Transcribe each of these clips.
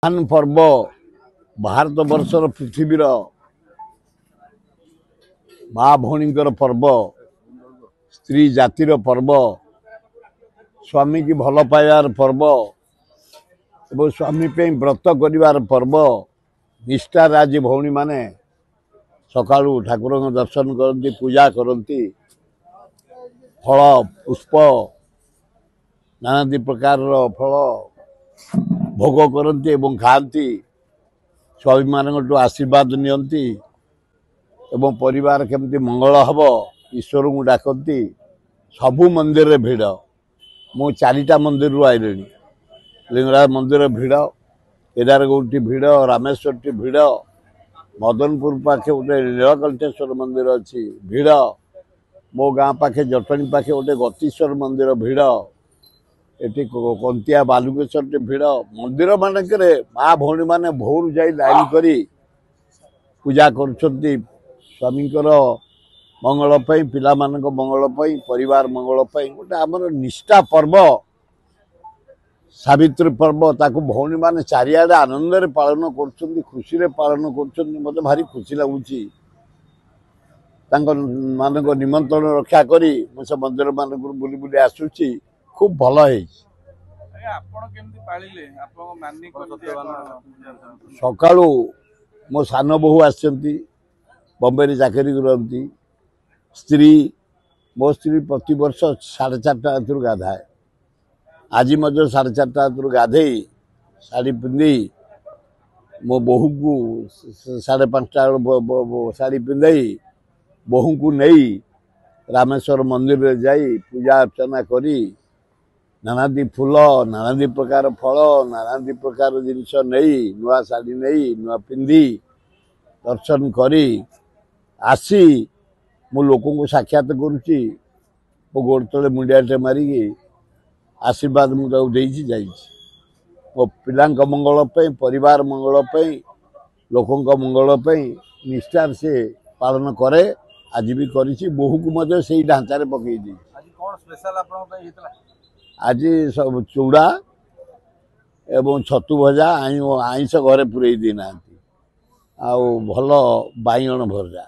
महान पर्व भारत वर्षर पृथ्वीर माँ भौणीकर पर्व स्त्री जातिर पर्व स्वामी की भल पाइबार पर्व एवं स्वामी पे व्रत करिवार पर्व निष्ठार आज भौणी माने सकाळू ठाकुर दर्शन करती पूजा करती फल पुष्प नाना प्रकार फल भोग करती एवं खाती स्वामी मान आशीर्वाद नियंती एवं परिवार केमती मंगल हम ईश्वर को डाकती सबु मंदिर भिड़ मु चारिटा मंदिर आइले लिंगराज मंदिर भिड़ केदारगौरी भिड़ रामेश्वर भिड़ मदनपुर पाखे गोटे नीलकंठेश्वर मंदिर अच्छी भिड़ मो गाँ पाखे जटणी पाखे गोटे गतीश्वर मंदिर भिड़ एटी कंतिया बालुकेश्वर भिड़ मंदिर मानक माँ भौणी मैंने भोर जा लाइन करी पूजा कर स्वामीकर मंगल पिला मानक मंगल परिवार मंगल गोटे आमर निष्ठा पर्व सावित्री पर्व ताकू भौणी माने चारिआडे आनंद पालन कर खुशी रे पालन कर मत भारी खुशी लगुच मानक निमंत्रण रक्षा करी से मंदिर मानक बुली बुली आसुची खूब भल है सकाळू मो सान बहु आसती बम्बे चाकरी करती स्त्री मो स्त्री प्रति वर्ष 4:30 रात गाधाए आज मध्य 4:30 रात गाधे शाढ़ी पिंधि मो बोहू को 5:30 शाढ़ी पिंधई बोहू को नहीं रामेश्वर मंदिर रे जाई पूजा अर्चना करी नानादी फूल नानादी प्रकार फल नानादी प्रकार जिनस नहीं नुआ शाढ़ी नहीं नुआ पिंधि दर्शन करी आसी मो लोक को साक्षात करुच्ची मो गोड़ तले मुंडियाटे मारिकी आशीर्वाद मुझे मो पिला मंगल परिवार मंगल लोक मंगल निष्ठार से पालन करे आज भी करी बोहू को मजे से ढांचा पकई दी आज सब चूड़ा एवं छतु भजा आईस घरे पूरे देना आउ भल बाइगण भजा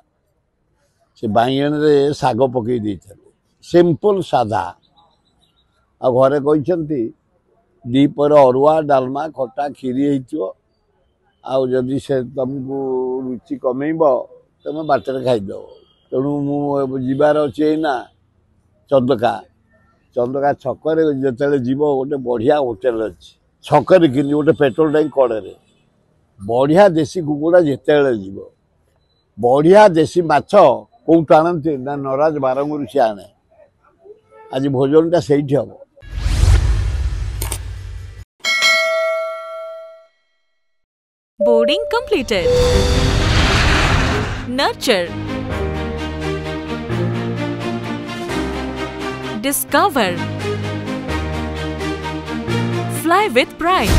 से बाइगण रे साग पकई दी सिंपल सादा आ घरे कहते दीपर अरुआ डालमा खटा खीरी होदी से तुमको रुचि कमेब तुम बाटर खाईद तेणु मुझार अच्छे ना चंदका चंदका छकरे जो जीव गोटे बढ़िया होटेल अच्छी छकरे कि गोटे पेट्रोल टैंक कड़े बढ़िया देसी कुकुड़ा जिते जीव बढ़िया देसी माछ कौट आणती ना नराज बारंगुर सी आने आज भोजन से हम Boarding completed. Nurture. Discover. Fly with pride.